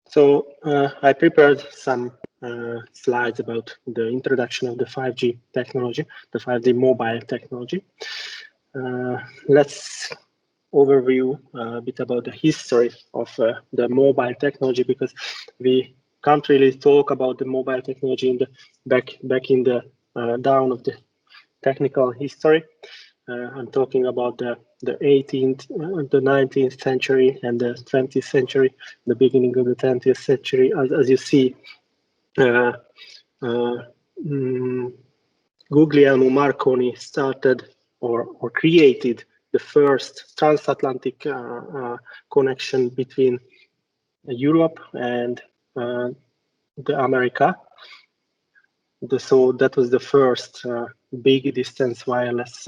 So I prepared some slides about the introduction of the 5G technology, the 5G mobile technology. Let's overview a bit about the history of the mobile technology, because we can't really talk about the mobile technology in the back in the down of the technical history. I'm talking about the 18th, the 19th century and the 20th century, the beginning of the 20th century. As you see, Guglielmo Marconi started or created the first transatlantic connection between Europe and the America. So that was the first big distance wireless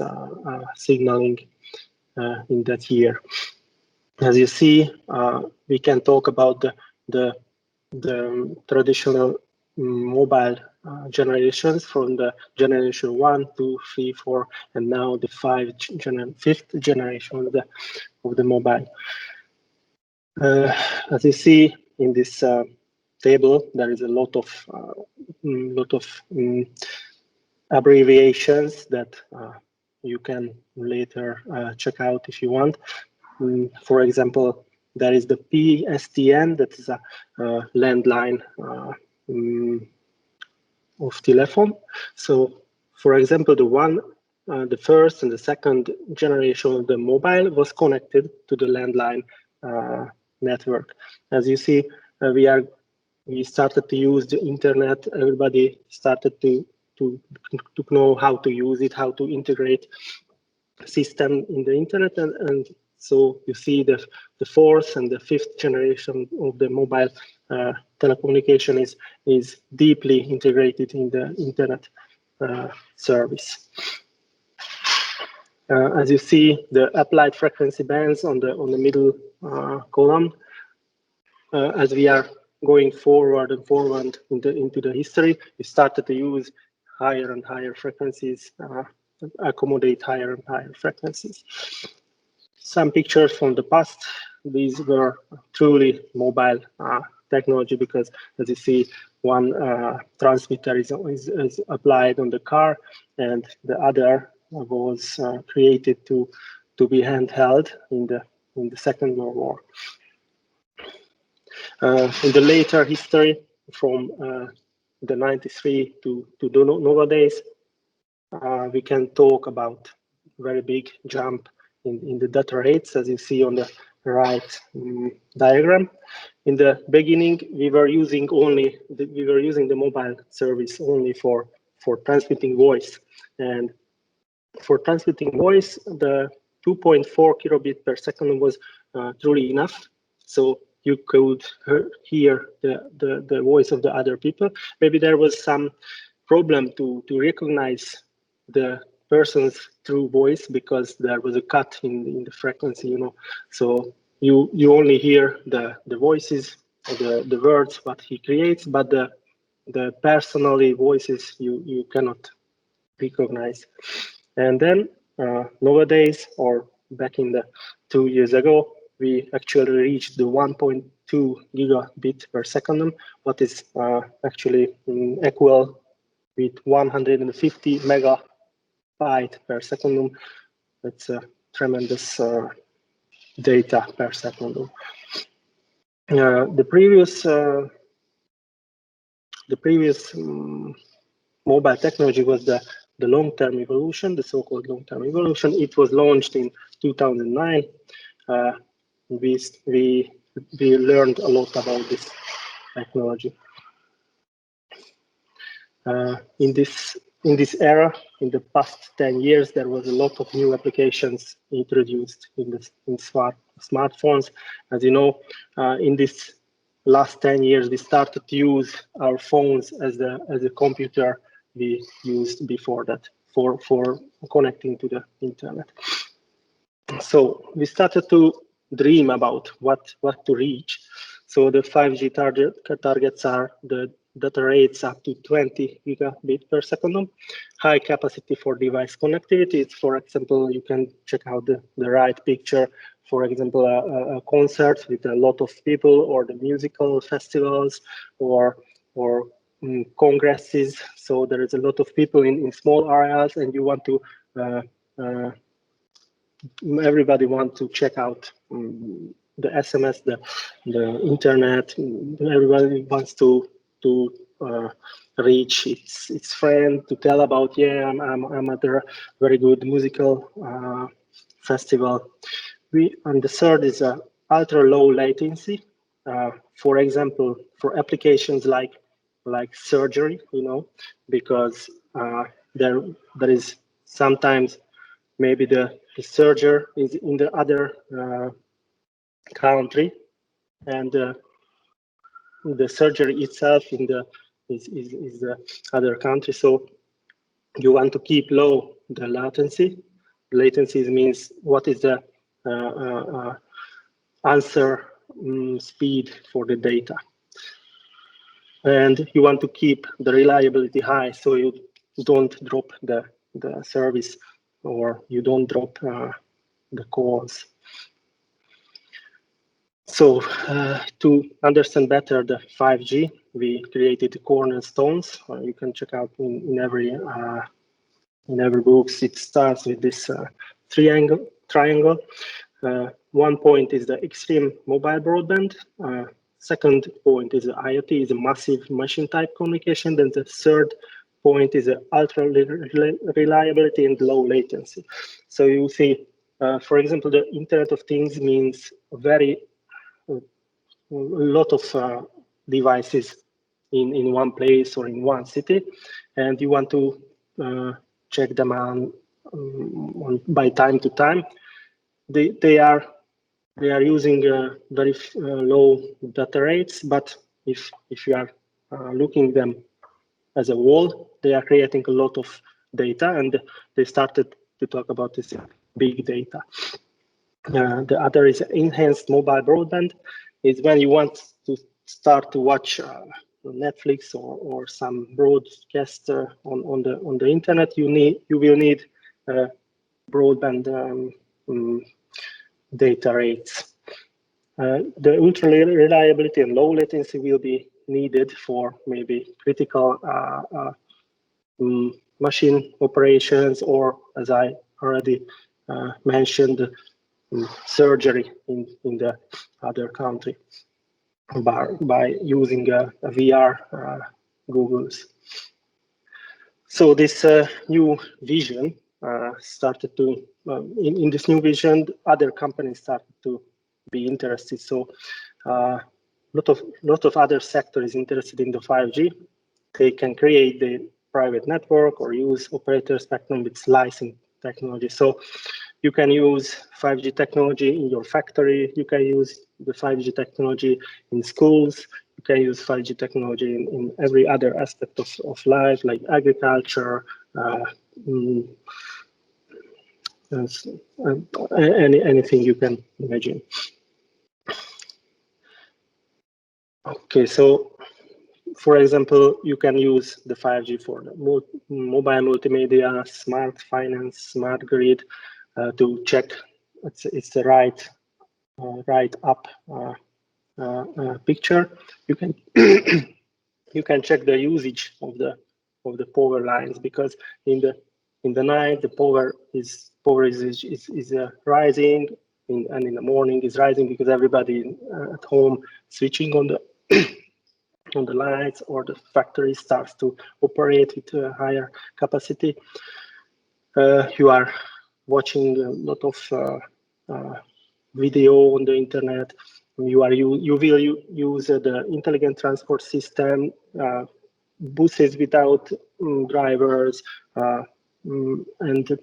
signaling in that year. As you see, we can talk about the traditional mobile generations from the generation 1, 2, 3, 4, and now the fifth generation of the mobile. As you see in this table, there is a lot of abbreviations that you can later check out if you want. For example, there is the PSTN, that is a landline of telephone. So, for example, the first and the second generation of the mobile was connected to the landline network. As you see, we started to use the internet. Everybody started to know how to use it, how to integrate system in the internet, and so you see the fourth and the fifth generation of the mobile telecommunication is deeply integrated in the internet service. As you see, the applied frequency bands on the middle column, as we are going forward and forward into the history, we started to use higher and higher frequencies, accommodate higher and higher frequencies. Some pictures from the past, these were truly mobile technology, because as you see, one transmitter is applied on the car, and the other was created to be handheld in the Second World War. In the later history, from the 93 to nowadays, we can talk about very big jump in the data rates, as you see on the right diagram. In the beginning, we were using the mobile service only for transmitting voice, and for transmitting voice, the 2.4 kilobit per second was truly enough. So you could hear the voice of the other people. Maybe there was some problem to recognize the person's true voice, because there was a cut in the frequency, you know. So you only hear the voices, the words what he creates, but the personally voices you cannot recognize. And then nowadays, or back in the 2 years ago, we actually reached the 1.2 gigabit per second, what is actually equal with 150 megabyte per second. That's a tremendous data per second. The previous mobile technology was the long-term evolution, the so-called long-term evolution. It was launched in 2009. We learned a lot about this technology. In this era, in the past 10 years, there was a lot of new applications introduced in smartphones. As you know, in this last 10 years, we started to use our phones as a computer we used before that for connecting to the internet. So we started to dream about what to reach. So the 5G targets are the data rates up to 20 gigabit per second. High capacity for device connectivity. It's, for example, you can check out the right picture, for example, a concert with a lot of people, or the musical festivals, or congresses. So there is a lot of people in small areas, and you want to everybody want to check out the SMS, the internet. Everybody wants to reach its friend, to tell about, yeah, I'm at a very good musical festival. And the third is ultra low latency. For example, for applications like surgery, because there is sometimes maybe the surgeon is in the other country, and the surgery itself is the other country. So you want to keep low the latency. Latency means what is the answer speed for the data. And you want to keep the reliability high, so you don't drop the service, or you don't drop the calls. So to understand better the 5G, we created the cornerstones. You can check out in every books. It starts with this triangle. 1 point is the extreme mobile broadband. Second point is the IoT, is a massive machine type communication. Then the third point is the ultra reliability and low latency. So you see, for example, the Internet of Things means a lot of devices in one place or in one city, and you want to check them on by time to time. They are using very low data rates, but if you are looking them as a whole, they are creating a lot of data, and they started to talk about this big data. The other is enhanced mobile broadband. Is when you want to start to watch Netflix or some broadcast on the internet. You will need broadband data rates. The ultra reliability and low latency will be needed for maybe critical machine operations, or, as I already mentioned, surgery in the other country by using a VR goggles. So this new vision started to, in this new vision, other companies started to be interested. So lot of other sectors interested in the 5G. They can create the private network or use operator spectrum with slicing technology. So you can use 5G technology in your factory. You can use the 5G technology in schools. You can use 5G technology in every other aspect of life, like agriculture, anything you can imagine. Okay, so for example, you can use the 5G for the mobile multimedia, smart finance, smart grid, to check it's the right up picture. You can you can check the usage of the power lines, because in the night the power is rising, and in the morning is rising, because everybody at home switching on the on the lights, or the factory starts to operate with a higher capacity. You are watching a lot of video on the internet. You will use the intelligent transport system, buses without drivers, and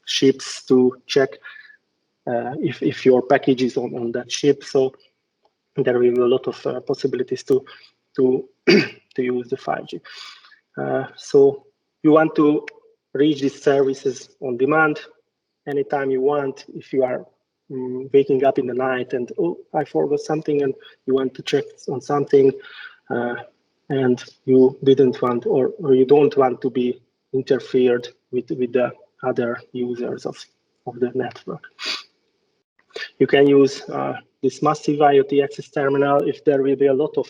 ships to check if your package is on that ship. So there will be a lot of possibilities to use the 5G. So you want to reach these services on demand anytime you want. If you are waking up in the night and, oh, I forgot something, and you want to check on something, and you didn't want or you don't want to be interfered with the other users of the network. You can use this massive IoT access terminal if there will be a lot of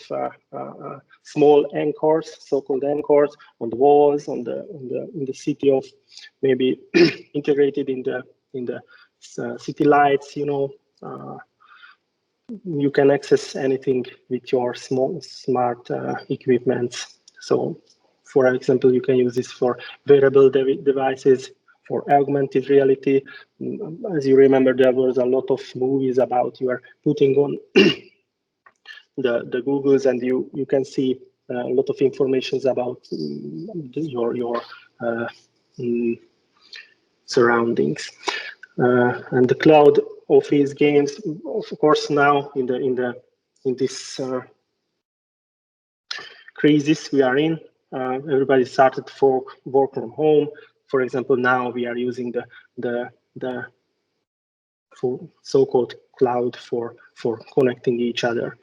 small anchors, so-called anchors, on the walls, in the city of maybe integrated in the city lights. You can access anything with your smart equipments. So, for example, you can use this for wearable devices, for augmented reality. As you remember, there was a lot of movies about you are putting on the Googles, and you can see a lot of information about your surroundings. And the cloud office games, of course, now in this crisis we are in, everybody started to work from home. For example, now we are using the so-called cloud for connecting each other.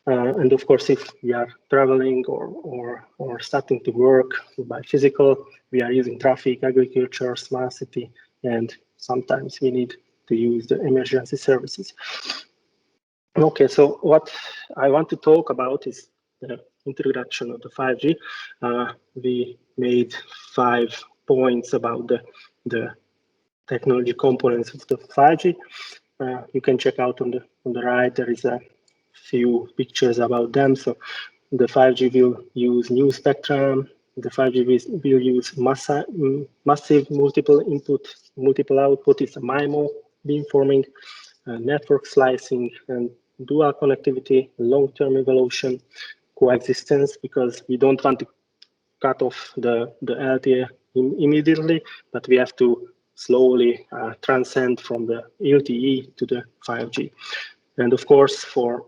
And of course, if we are traveling or starting to work by physical, we are using traffic, agriculture, smart city, and sometimes we need to use the emergency services. Okay, so what I want to talk about is the introduction of the 5G. We made 5 points about the technology components of the 5G. You can check out on the right. There is a few pictures about them. So the 5G will use new spectrum. The 5G will use massive multiple input, multiple output. It's a MiMo, beamforming, network slicing, and dual connectivity, long-term evolution, coexistence, because we don't want to cut off the LTE immediately, but we have to slowly transcend from the LTE to the 5G. And of course, for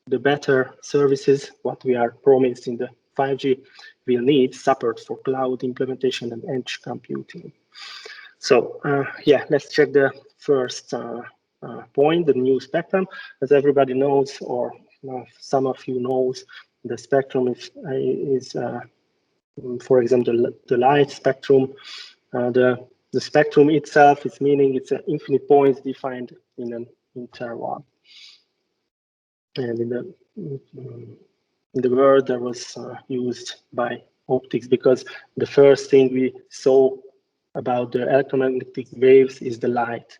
the better services, what we are promised in the 5G, we'll need support for cloud implementation and edge computing. So yeah, let's check the first point, the new spectrum. As everybody knows, or some of you knows, the spectrum is for example, the light spectrum. The spectrum itself is meaning it's an infinite points defined in an interval. And in the word that was used by optics, because the first thing we saw about the electromagnetic waves is the light.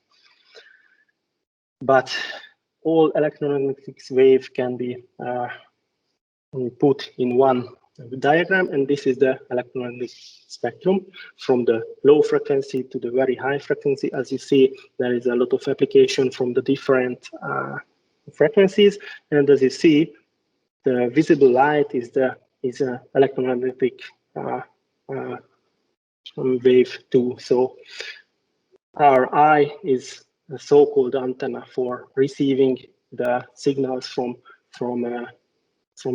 But all electromagnetic waves can be put in one diagram, and this is the electromagnetic spectrum from the low frequency to the very high frequency. As you see, there is a lot of application from the different frequencies, and as you see, the visible light is an electromagnetic wave too. So our eye is a so-called antenna for receiving the signals from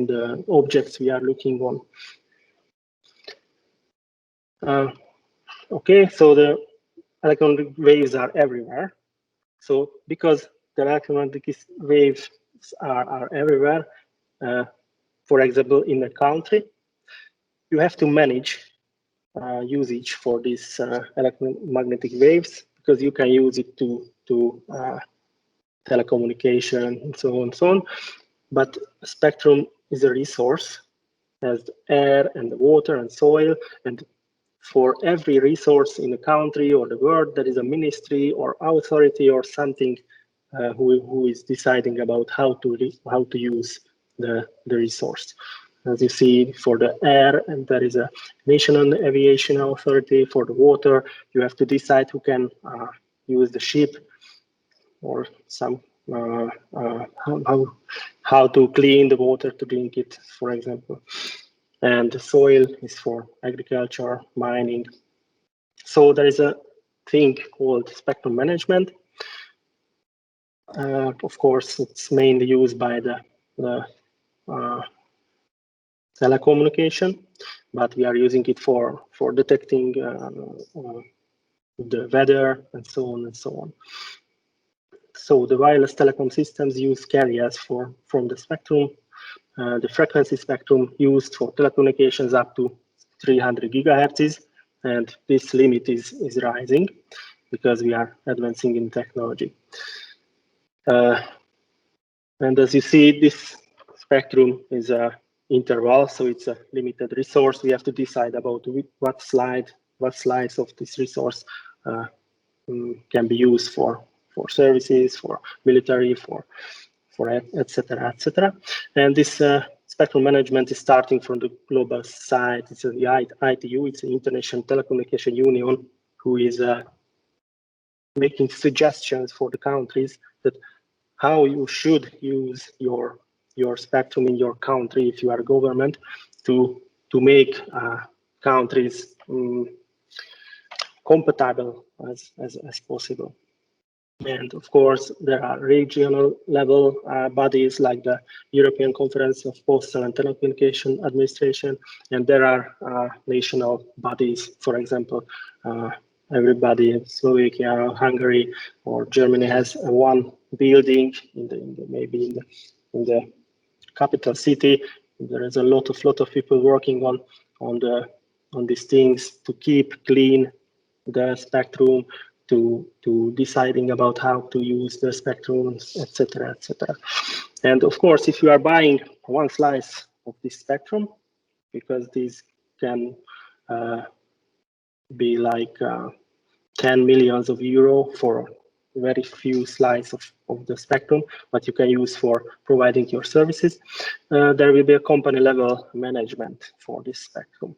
the objects we are looking on. Okay, so the electromagnetic waves are everywhere. So because the electromagnetic waves are everywhere, for example, in a country, you have to manage usage for these electromagnetic waves, because you can use it to telecommunication and so on and so on. But spectrum is a resource, as the air and the water and soil, and for every resource in a country or the world, there is a ministry or authority or something who is deciding about how to use the resource. As you see, for the air, and there is a national aviation authority. For the water, you have to decide who can use the ship, or some how to clean the water to drink it, for example. And the soil is for agriculture, mining. So there is a thing called spectrum management. Of course, it's mainly used by the telecommunication, but we are using it for detecting the weather and so on and so on. So the wireless telecom systems use carriers from the spectrum. the frequency spectrum used for telecommunications up to 300 gigahertz, and this limit is rising because we are advancing in technology. And as you see, this spectrum is a interval, so it's a limited resource. We have to decide about what slice of this resource can be used for services, for military, for etc., etc. And this spectrum management is starting from the global side. It's the ITU, it's the International Telecommunication Union, who is making suggestions for the countries that how you should use your spectrum in your country if you are a government to make countries compatible as possible. And of course, there are regional level bodies like the European Conference of Postal and Telecommunication Administration, and there are national bodies. For example, everybody in Slovakia, Hungary, or Germany has one building maybe in the capital city. There is a lot of people working on these things to keep clean the spectrum, to deciding about how to use the spectrum, etc., etc. And of course, if you are buying one slice of this spectrum, because these can be like 10 millions of euro for very few slices of the spectrum, but you can use for providing your services, there will be a company level management for this spectrum.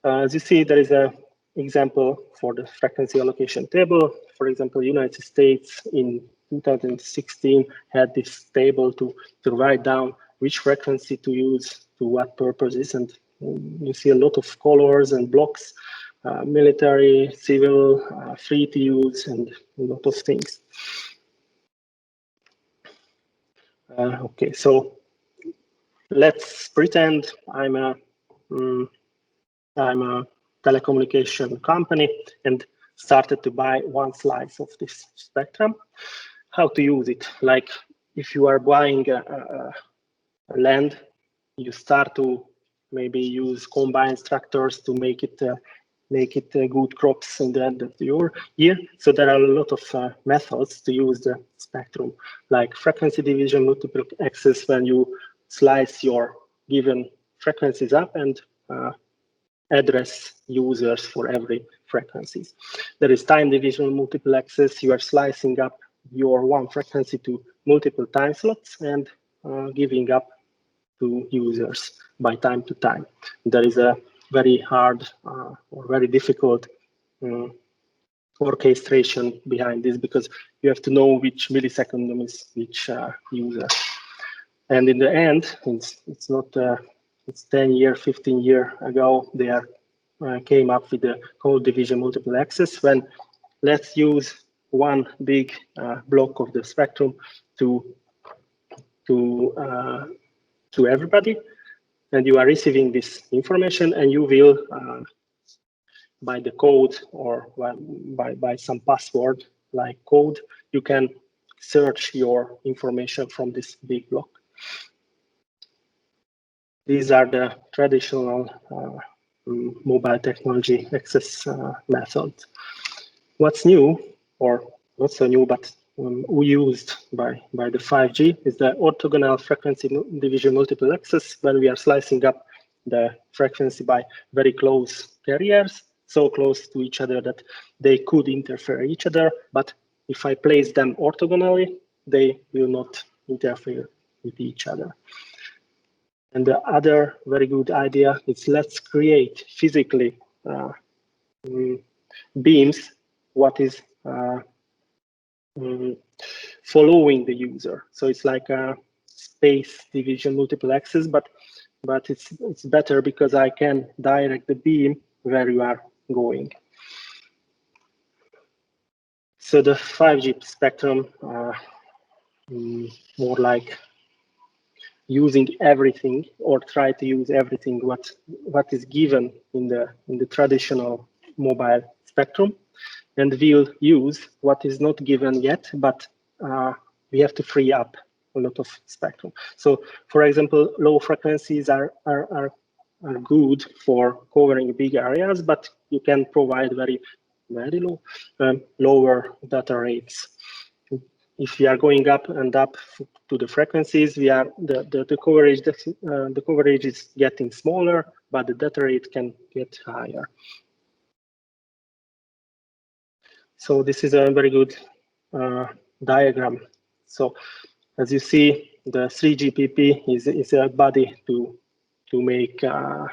As you see, there is a example for the frequency allocation table. For example, United States in 2016 had this table to write down which frequency to use to what purposes, and you see a lot of colors and blocks, military, civil, free to use, and a lot of things. Okay, so let's pretend I'm a telecommunication company and started to buy one slice of this spectrum. How to use it? Like if you are buying a land, you start to maybe use combined tractors to make it good crops in the end of your year. So there are a lot of methods to use the spectrum, like frequency division, multiple access, when you slice your given frequencies up and address users for every frequencies. There is time division, multiple access. You are slicing up your one frequency to multiple time slots and giving up to users by time to time. There is a very hard or very difficult orchestration behind this, because you have to know which millisecond is which user. And in the end, it's not. It's 10 years, 15 years ago, they came up with the code division multiple access, when let's use one big block of the spectrum to everybody, and you are receiving this information, and you will, by the code or by some password like code, you can search your information from this big block. These are the traditional mobile technology access methods. What's new, or not so new, but we used by the 5G is the orthogonal frequency division multiple access, when we are slicing up the frequency by very close carriers, so close to each other that they could interfere each other. But if I place them orthogonally, they will not interfere with each other. And the other very good idea is let's create physically beams what is following the user. So it's like a space division multiple access, but it's better because I can direct the beam where you are going. So the 5G spectrum, more like using everything, or try to use everything what is given in the traditional mobile spectrum, and we'll use what is not given yet, but we have to free up a lot of spectrum. So, for example, low frequencies are good for covering big areas, but you can provide very low, lower data rates. If we are going up and up to the frequencies, we are the coverage is getting smaller, but the data rate can get higher. So this is a very good diagram. So as you see, the 3GPP is a body to make a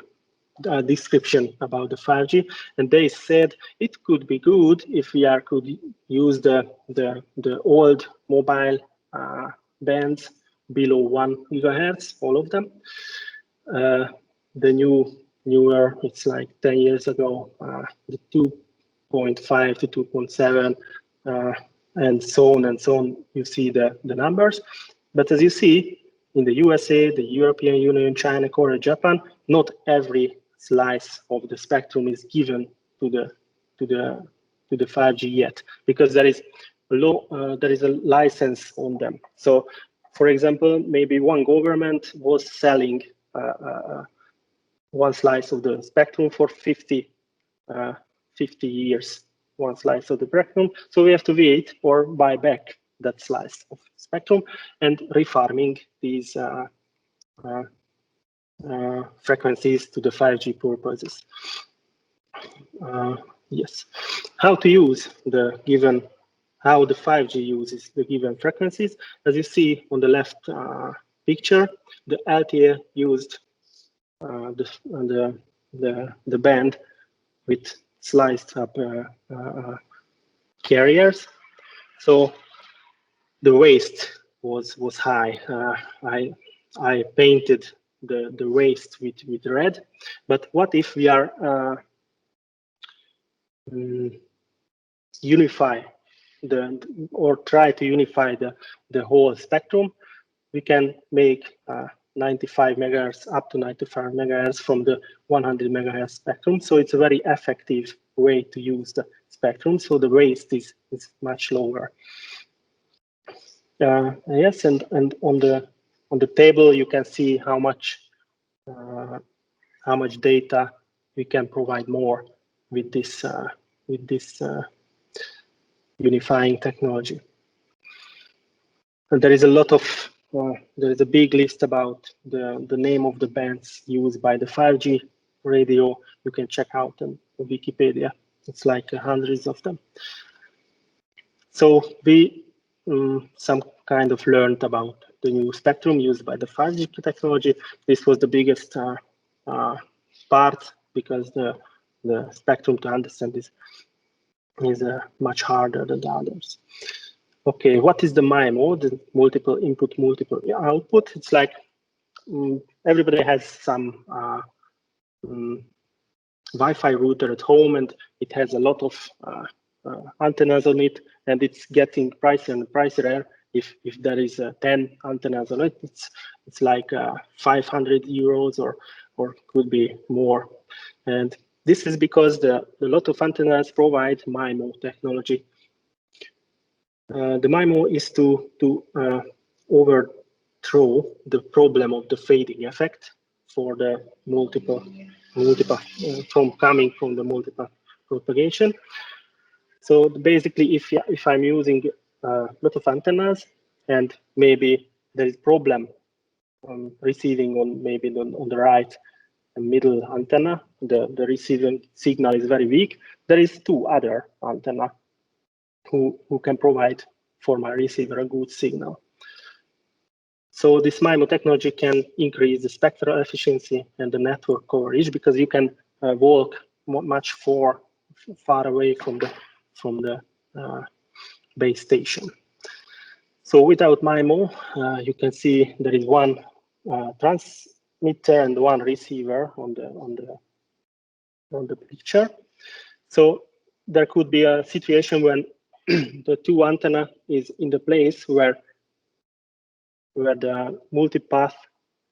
description about the 5G, and they said it could be good if we could use the old mobile bands below 1 gigahertz, all of them. The newer, it's like 10 years ago, the 2.5 to 2.7, and so on and so on. You see the numbers, but as you see, in the USA, the European Union, China, Korea, Japan, not every slice of the spectrum is given to the 5G yet, because there is a license on them. So, for example, maybe one government was selling one slice of the spectrum for 50 years, one slice of the spectrum. So we have to wait or buy back that slice of spectrum and refarming these frequencies to the 5G purposes. Yes, how to use how the 5G uses the given frequencies. As you see on the left picture, the LTE used the band with sliced up carriers. So the waste was high. I painted the waste with red, but what if we are unify or try to unify the whole spectrum? We can make 95 megahertz up to 95 megahertz from the 100 megahertz spectrum. So it's a very effective way to use the spectrum. So the waste is much lower. Yes, and on the table you can see how much data we can provide more with this unifying technology. And there is a lot of there is a big list about the name of the bands used by the 5G radio. You can check out on Wikipedia. It's like hundreds of them. So we some kind of learned about the new spectrum used by the 5G technology. This was the biggest part, because the spectrum to understand is much harder than the others. Okay, what is the MiMo, the multiple input, multiple output? It's like everybody has some Wi-Fi router at home, and it has a lot of antennas on it, and it's getting pricier and pricier. If there is 10 antennas on it, it's like 500 euros or could be more. And this is because a lot of antennas provide MiMo technology. The MiMo is to overthrow the problem of the fading effect for the multiple from coming from the multiple propagation. So basically, if I'm using a lot of antennas and maybe there is problem receiving on the right and middle antenna, the receiving signal is very weak, there is two other antenna who can provide for my receiver a good signal. So this MiMo technology can increase the spectral efficiency and the network coverage, because you can walk much far away from the base station. So without MiMo, you can see there is one transmitter and one receiver on the picture. So there could be a situation when the two antenna is in the place where the multipath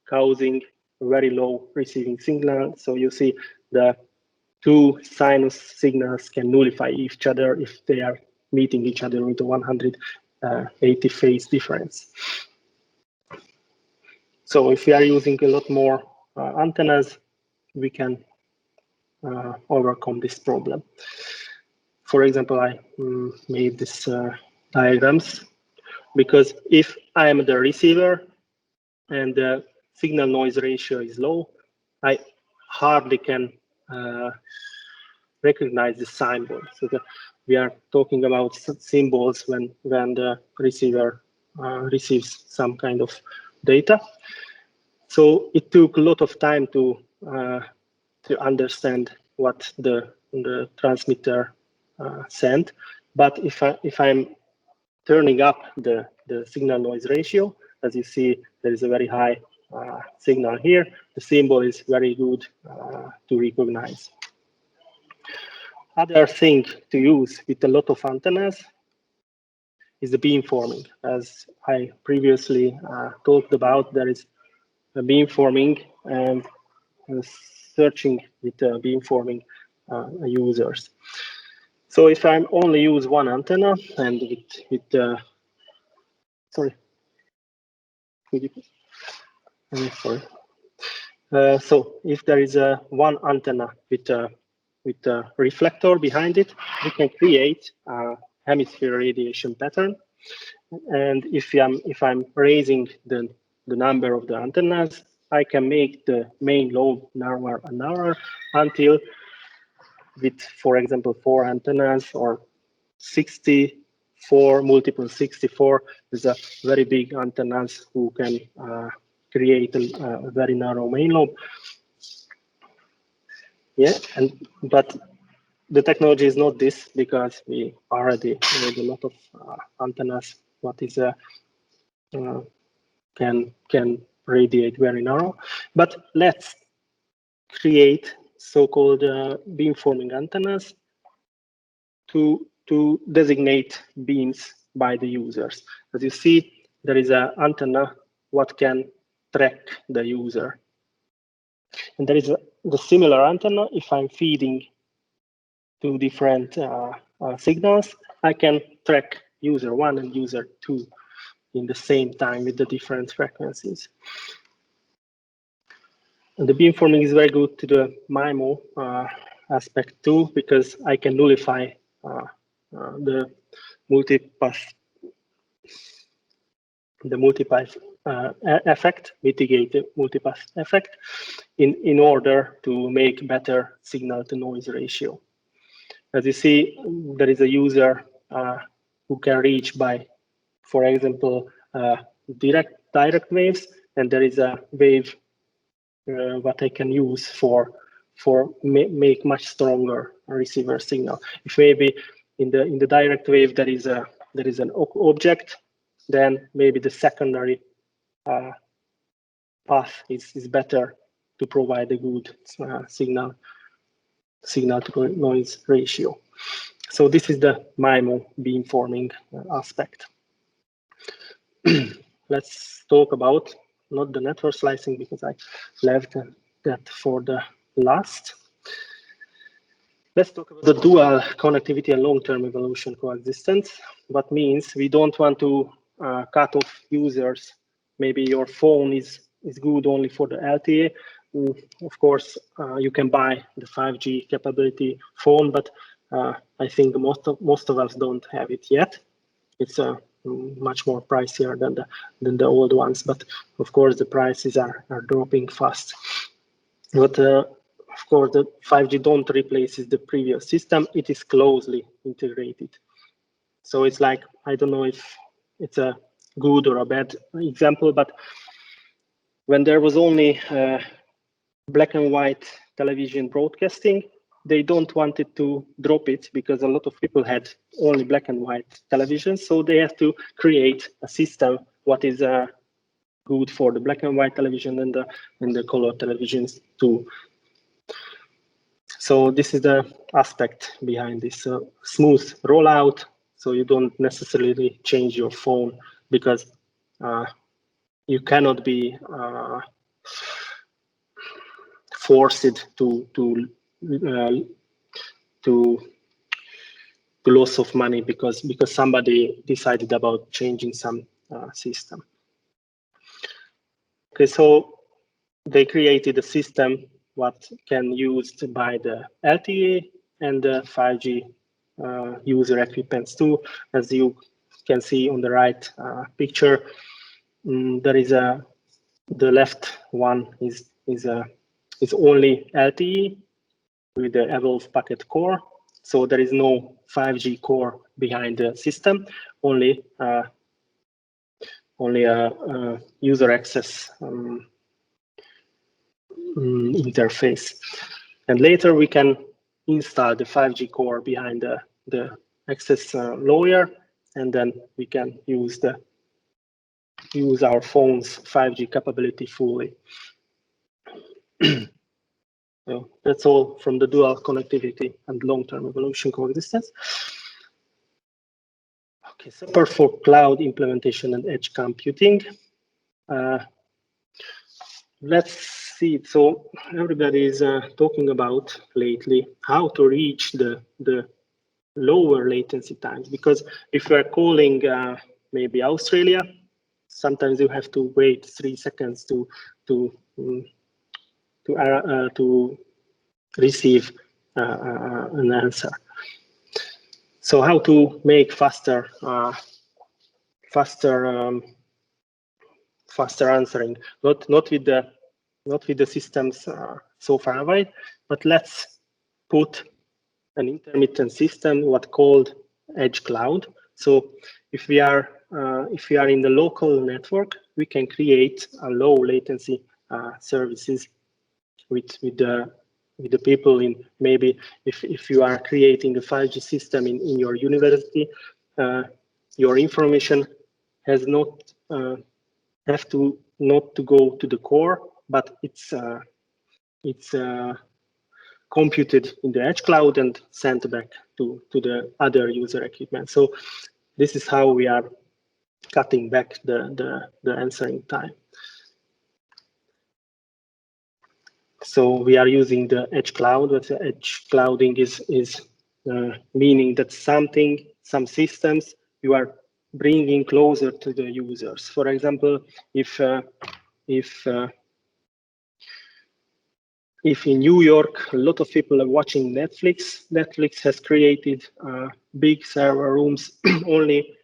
causing very low receiving signal. So you see the two sinus signals can nullify each other if they are meeting each other with a 180 phase difference. So if we are using a lot more antennas, we can overcome this problem. For example, I made this diagrams because if I am the receiver and the signal noise ratio is low, I hardly can recognize the symbol. So we are talking about symbols when the receiver receives some kind of data. So it took a lot of time to understand what the transmitter sent. But if I'm turning up the signal noise ratio, as you see, there is a very high signal here. The symbol is very good to recognize. Other thing to use with a lot of antennas is the beamforming. As I previously talked about, there is a beamforming and searching with beamforming users. So if I only use one antenna and sorry, so if there is one antenna with a reflector behind it, we can create a hemisphere radiation pattern. And if I'm raising the number of the antennas, I can make the main lobe narrower and narrower until, with, for example, 4 antennas or 64 multiple 64 is a very big antennas who can create a very narrow main lobe. Yeah, but the technology is not this, because we already made a lot of antennas what is can radiate very narrow. But let's create so-called beamforming antennas to designate beams by the users. As you see, there is an antenna what can track the user. And there is the similar antenna. If I'm feeding 2 different signals, I can track user 1 and user 2 in the same time with the different frequencies. And the beamforming is very good to the MiMo aspect too, because I can nullify the multipath effect, mitigate the multipath effect in order to make better signal to noise ratio. As you see, there is a user who can reach by, for example, direct waves, and there is a wave what I can use for make much stronger receiver signal. If maybe in the direct wave there is an object, then maybe the secondary path is better to provide a good signal to noise ratio. So this is the MiMo beamforming aspect. Let's talk about not the network slicing, because I left that for the last. Let's talk about the dual connectivity and long-term evolution coexistence. What means we don't want to cut off users. Maybe your phone is good only for the LTE. Of course, you can buy the 5G capability phone, but I think most of us don't have it yet. It's much more pricier than the old ones, but of course the prices are dropping fast. But of course, the 5G don't replace the previous system. It is closely integrated. So it's like, I don't know if it's a good or a bad example, but when there was only black and white television broadcasting, they don't want it to drop it, because a lot of people had only black and white television. So they have to create a system what is good for the black and white television and the color televisions too. So this is the aspect behind this smooth rollout. So you don't necessarily change your phone, because you cannot be forced to loss of money because somebody decided about changing some system. Okay, so they created a system what can used by the LTE and the 5G user equipments too. As you can see on the right picture, there is the left one is only LTE with the evolved packet core. So there is no 5G core behind the system, only a user access interface. And later we can install the 5G core behind the access layer, and then we can use our phone's 5G capability fully. So that's all from the dual connectivity and long-term evolution coexistence. Okay, support for cloud implementation and edge computing. Let's see. So everybody is talking about lately how to reach the lower latency times, because if you are calling maybe Australia, sometimes you have to wait 3 seconds to receive an answer. So how to make faster answering? Not with the systems so far away, but let's put an intermittent system, what called edge cloud. So if we are in the local network, we can create a low latency services with the people in, maybe if you are creating a 5G system in your university, your information has not to go to the core, but it's computed in the edge cloud and sent back to the other user equipment. So this is how we are cutting back the answering time. So we are using the edge cloud, but the edge clouding is meaning that some systems you are bringing closer to the users. For example, if in New York a lot of people are watching Netflix has created big server rooms only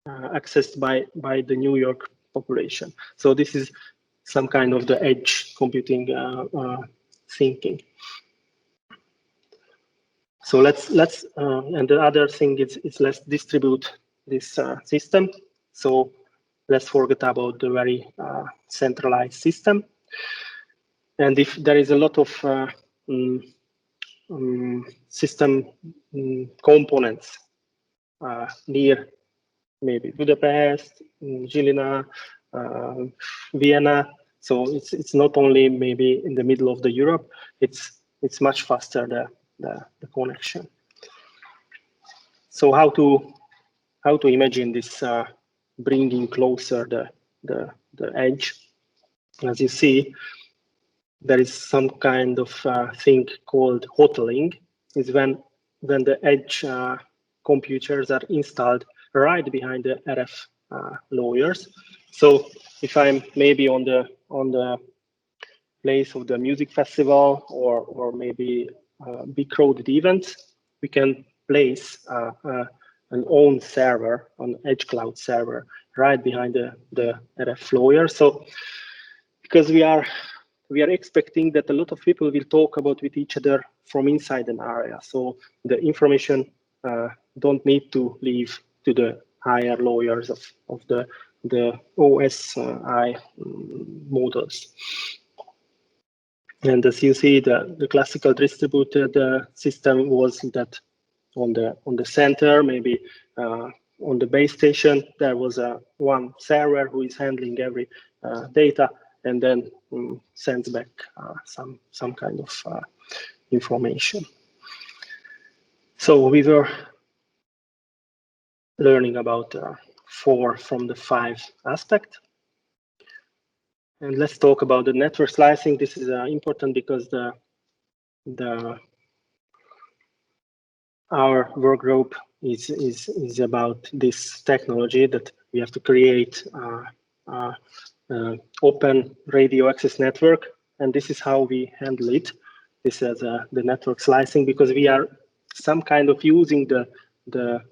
accessed by the New York population. So this is some kind of the edge computing thinking. So let's and the other thing is let's distribute this system. So let's forget about the very centralized system. And if there is a lot of system components near maybe Budapest, Žilina, Vienna, so it's not only maybe in the middle of the Europe, it's much faster the connection. So how to imagine this bringing closer the edge? As you see, there is some kind of thing called hoteling. Is when the edge computers are installed right behind the RF layers. So if I'm maybe on the place of the music festival or maybe big crowded events, we can place an own server, an edge cloud server, right behind the RF layer. So because we are expecting that a lot of people will talk about with each other from inside an area. So the information don't need to leave to the higher layers of the OSI models. And as you see, the classical distributed system was that on the center, maybe on the base station, there was one server who is handling every data, and then sends back some kind of information. So we were learning about 4 from the 5 aspect. And let's talk about the network slicing. This is important because our work group is about this technology that we have to create a open radio access network, and this is how we handle it. This is the network slicing, because we are some kind of using the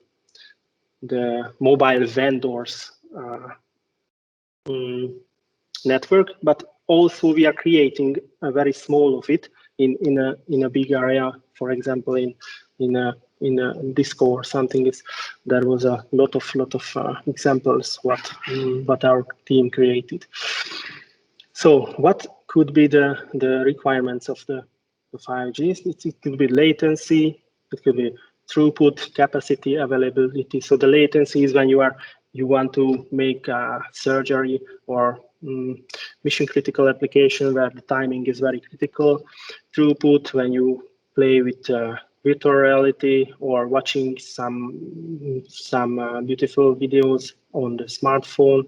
mobile vendors network, but also we are creating a very small of it in a big area. For example, in a Disco or something, there was a lot of examples what our team created. So what could be the requirements of the 5G? It could be latency, it could be throughput, capacity, availability. So the latency is when you want to make surgery or mission critical application where the timing is very critical. Throughput, when you play with virtual reality or watching some beautiful videos on the smartphone.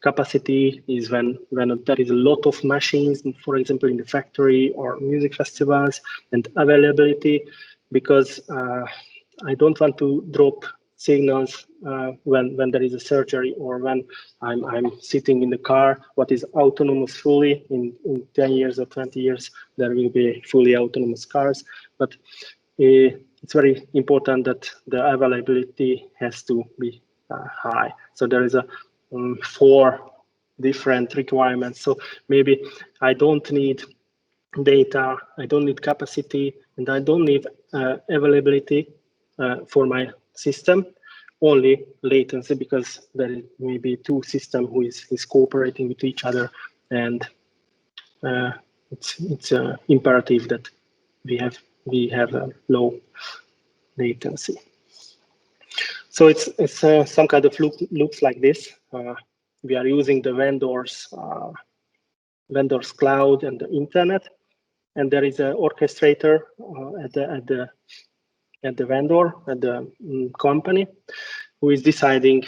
Capacity is when there is a lot of machines, for example, in the factory or music festivals. And availability, because I don't want to drop signals when there is a surgery or when I'm sitting in the car. What is autonomous fully in 10 years or 20 years, there will be fully autonomous cars. But it's very important that the availability has to be high. So there is 4 different requirements. So maybe I don't need data, I don't need capacity, and I don't need availability for my system, only latency, because there may be 2 systems who is cooperating with each other, and it's imperative that we have a low latency. So it's some kind of looks like this. We are using the vendors cloud and the internet, and there is an orchestrator at the vendor, at the company, who is deciding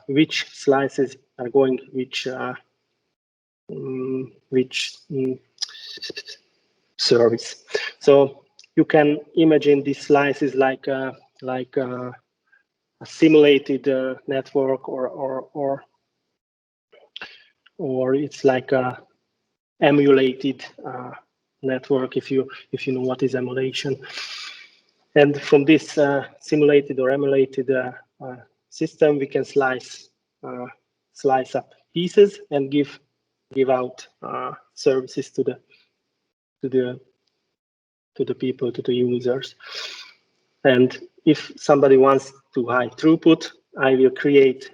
which slices are going which service. So you can imagine these slices like a simulated network, or it's like a emulated network, if you know what is emulation. And from this simulated or emulated system, we can slice up pieces and give out services to the people, to the users. And if somebody wants to high throughput, I will create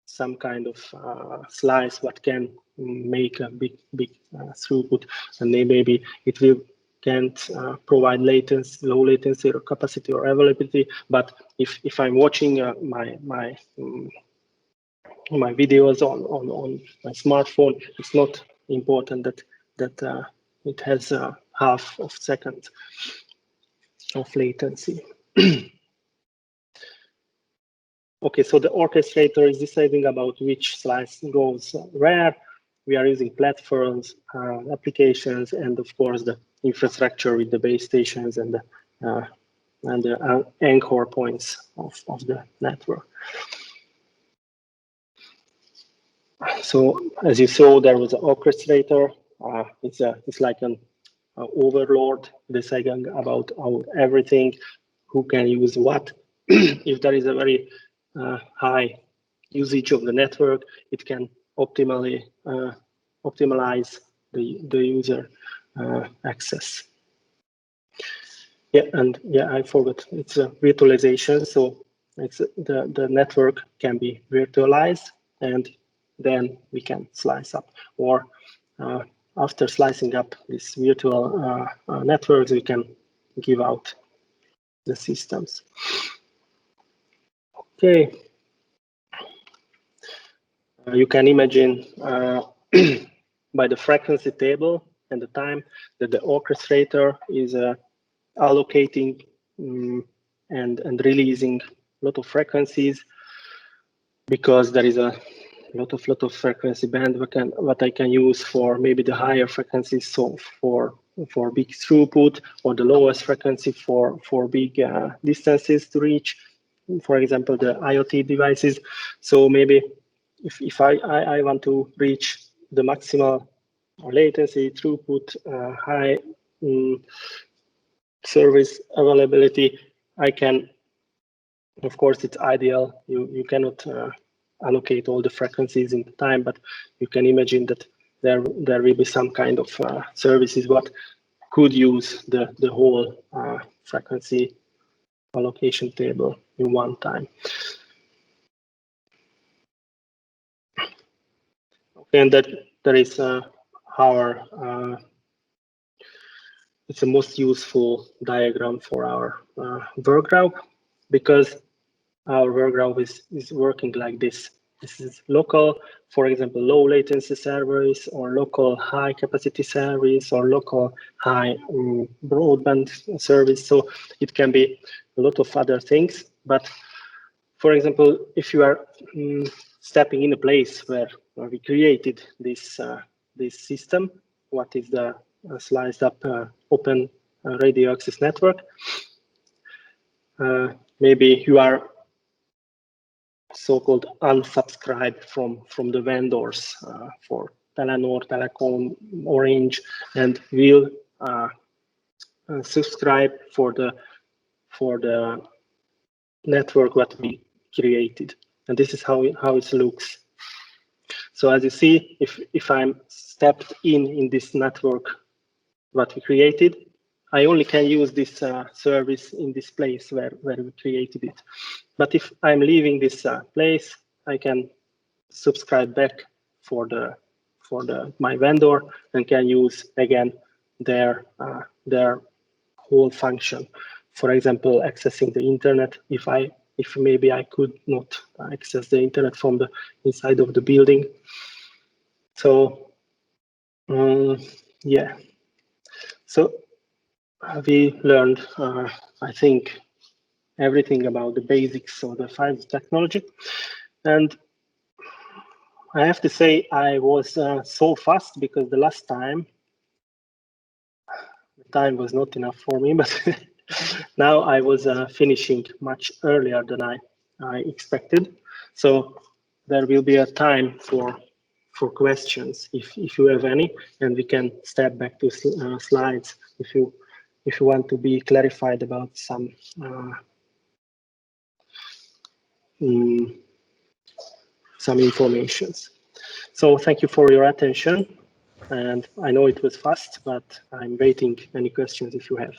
some kind of slice what can make a big throughput, and maybe it can't provide low latency or capacity or availability. But if I'm watching my videos on my smartphone, it's not important that it has half of second of latency. Okay, so the orchestrator is deciding about which slice goes where. We are using platforms, applications, and of course the infrastructure with the base stations and the anchor points of the network. So as you saw, there was an orchestrator. It's like an overlord deciding about everything, who can use what. If there is a very high usage of the network, it can optimize the user access. I forgot, it's a virtualization. So it's the network can be virtualized, and then we can slice up, or after slicing up these virtual networks, we can give out the systems. Okay. You can imagine by the frequency table and the time that the orchestrator is allocating and releasing a lot of frequencies, because there is a lot of frequency band what I can use for maybe the higher frequencies, so for big throughput, or the lowest frequency for big distances to reach, for example, the IoT devices. So maybe if I want to reach the maximal latency, throughput, high service availability, I can, of course, it's ideal. You cannot allocate all the frequencies in time, but you can imagine that there will be some kind of services what could use the whole frequency allocation table in one time. And that is our it's the most useful diagram for our work group, because our work group is working like this. This is local, for example, low latency service, or local high capacity service, or local high broadband service. So it can be a lot of other things. But for example, if you are stepping in a place where we created this this system, what is the sliced up open radio access network, maybe you are so-called unsubscribed from the vendors for Telenor, Telecom, Orange, and will subscribe for the network that we created. And this is how it looks. So as you see, if I'm stepped in this network what we created, I only can use this service in this place where we created it. But if I'm leaving this place, I can subscribe back for my vendor and can use again their whole function. For example, accessing the internet. If maybe I could not access the internet from the inside of the building. So yeah. So we learned, I think, everything about the basics of the 5G technology. And I have to say I was so fast, because the last time, the time was not enough for me, but now I was finishing much earlier than I expected. So there will be a time for questions if you have any, and we can step back to slides if you want to be clarified about some informations. So thank you for your attention, and I know it was fast, but I'm waiting any questions if you have.